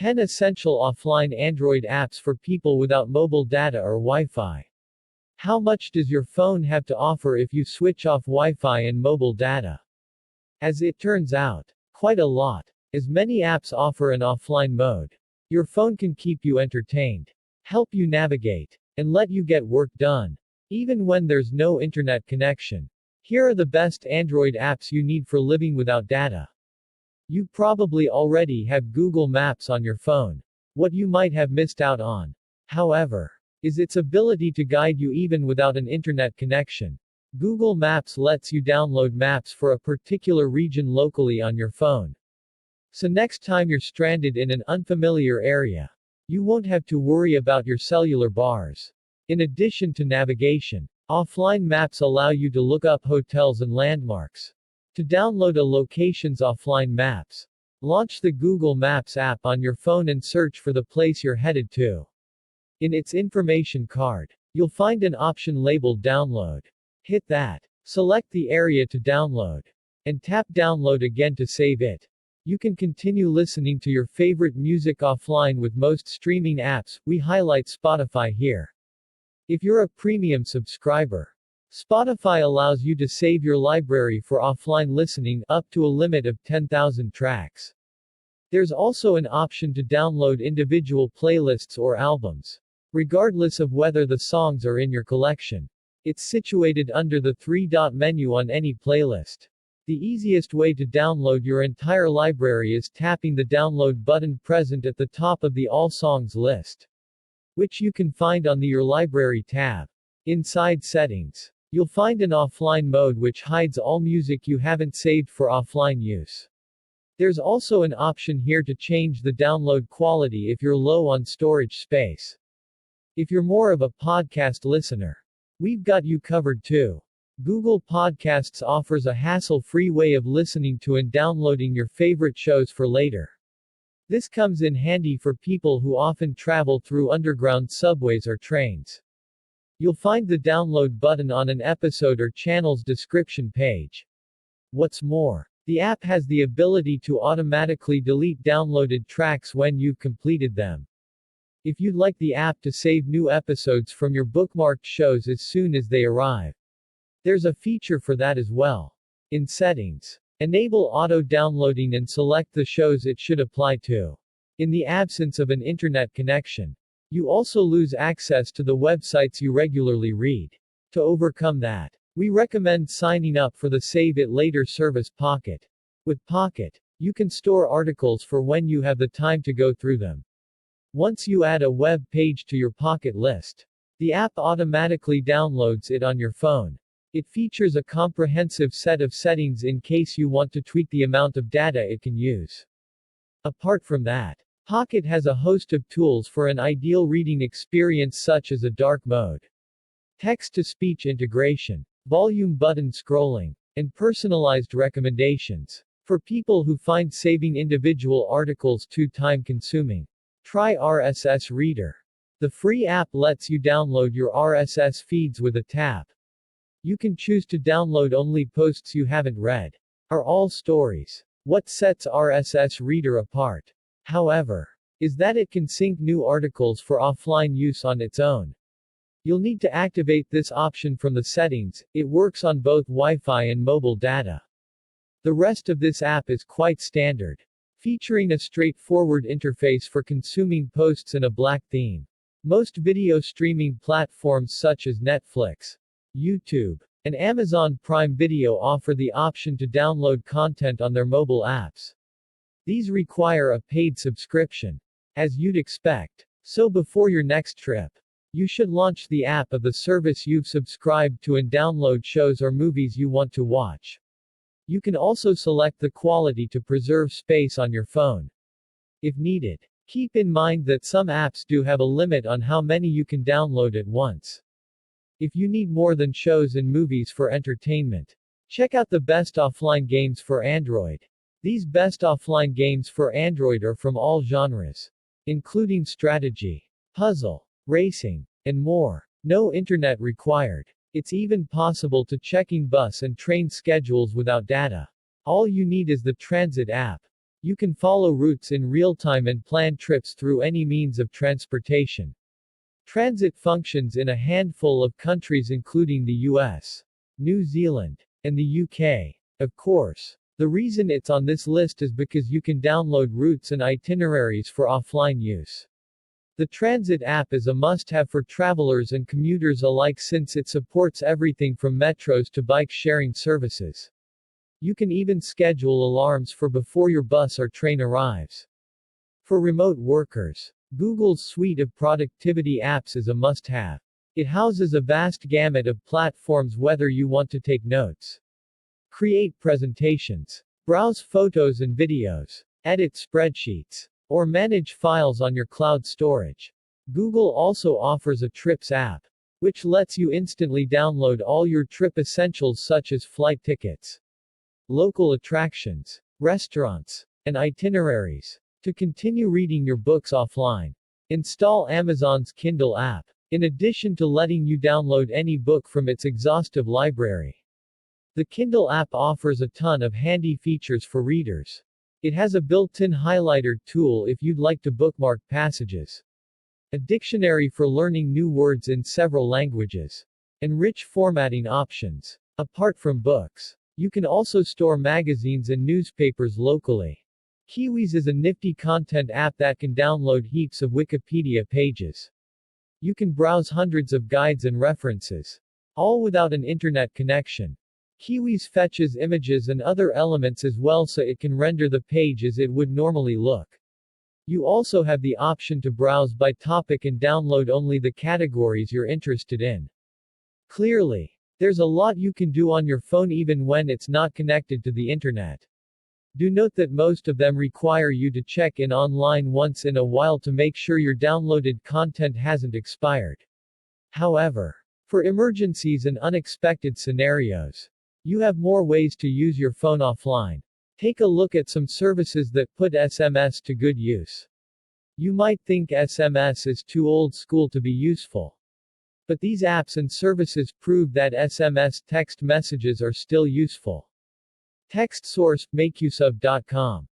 10 essential offline Android apps for people without mobile data or Wi-Fi. How much does your phone have to offer if you switch off Wi-Fi and mobile data? As it turns out, quite a lot. As many apps offer an offline mode. Your phone can keep you entertained, help you navigate, and let you get work done, even when there's no internet connection. Here are the best Android apps you need for living without data. You probably already have Google Maps on your phone. What you might have missed out on, however, is its ability to guide you even without an internet connection. Google Maps lets you download maps for a particular region locally on your phone. So next time you're stranded in an unfamiliar area, you won't have to worry about your cellular bars. In addition to navigation, offline maps allow you to look up hotels and landmarks. To download a location's offline maps, launch the Google Maps app on your phone and search for the place you're headed to. In its information card, you'll find an option labeled Download. Hit that. Select the area to download. And tap Download again to save it. You can continue listening to your favorite music offline with most streaming apps. We highlight Spotify here. If you're a premium subscriber, Spotify allows you to save your library for offline listening up to a limit of 10,000 tracks. There's also an option to download individual playlists or albums, regardless of whether the songs are in your collection. It's situated under the three-dot menu on any playlist. The easiest way to download your entire library is tapping the download button present at the top of the All Songs list, which you can find on the Your Library tab. Inside Settings, you'll find an offline mode which hides all music you haven't saved for offline use. There's also an option here to change the download quality if you're low on storage space. If you're more of a podcast listener, we've got you covered too. Google Podcasts offers a hassle-free way of listening to and downloading your favorite shows for later. This comes in handy for people who often travel through underground subways or trains. You'll find the download button on an episode or channel's description page. What's more, the app has the ability to automatically delete downloaded tracks when you've completed them. If you'd like the app to save new episodes from your bookmarked shows as soon as they arrive, there's a feature for that as well. In Settings, enable auto-downloading and select the shows it should apply to. In the absence of an internet connection, you also lose access to the websites you regularly read. To overcome that, we recommend signing up for the Save It Later service Pocket. With Pocket, you can store articles for when you have the time to go through them. Once you add a web page to your Pocket list, the app automatically downloads it on your phone. It features a comprehensive set of settings in case you want to tweak the amount of data it can use. Apart from that, Pocket has a host of tools for an ideal reading experience such as a dark mode, text-to-speech integration, volume button scrolling, and personalized recommendations. For people who find saving individual articles too time-consuming, try RSS Reader. The free app lets you download your RSS feeds with a tap. You can choose to download only posts you haven't read, or all stories. What sets RSS Reader apart, however, is that it can sync new articles for offline use on its own. You'll need to activate this option from the settings. It works on both Wi-Fi and mobile data. The rest of this app is quite standard, featuring a straightforward interface for consuming posts and a black theme. Most video streaming platforms such as Netflix, YouTube, and Amazon Prime Video offer the option to download content on their mobile apps. These require a paid subscription, as you'd expect. So before your next trip, you should launch the app of the service you've subscribed to and download shows or movies you want to watch. You can also select the quality to preserve space on your phone. If needed, keep in mind that some apps do have a limit on how many you can download at once. If you need more than shows and movies for entertainment, check out the best offline games for Android. These best offline games for Android are from all genres, including strategy, puzzle, racing, and more. No internet required. It's even possible to checking bus and train schedules without data. All you need is the Transit app. You can follow routes in real time and plan trips through any means of transportation. Transit functions in a handful of countries including the US, New Zealand, and the UK. Of course. The reason it's on this list is because you can download routes and itineraries for offline use. The Transit app is a must-have for travelers and commuters alike since it supports everything from metros to bike-sharing services. You can even schedule alarms for before your bus or train arrives. For remote workers, Google's suite of productivity apps is a must-have. It houses a vast gamut of platforms whether you want to take notes, create presentations, browse photos and videos, edit spreadsheets, or manage files on your cloud storage. Google also offers a Trips app, which lets you instantly download all your trip essentials such as flight tickets, local attractions, restaurants, and itineraries. To continue reading your books offline, install Amazon's Kindle app, in addition to letting you download any book from its exhaustive library. The Kindle app offers a ton of handy features for readers. It has a built-in highlighter tool if you'd like to bookmark passages, a dictionary for learning new words in several languages, and rich formatting options. Apart from books, you can also store magazines and newspapers locally. Kiwis is a nifty content app that can download heaps of Wikipedia pages. You can browse hundreds of guides and references, all without an internet connection. Kiwis fetches images and other elements as well so it can render the page as it would normally look. You also have the option to browse by topic and download only the categories you're interested in. Clearly, there's a lot you can do on your phone even when it's not connected to the internet. Do note that most of them require you to check in online once in a while to make sure your downloaded content hasn't expired. However, for emergencies and unexpected scenarios, you have more ways to use your phone offline. Take a look at some services that put SMS to good use. You might think SMS is too old school to be useful. But these apps and services prove that SMS text messages are still useful. Text source, makeuseof.com.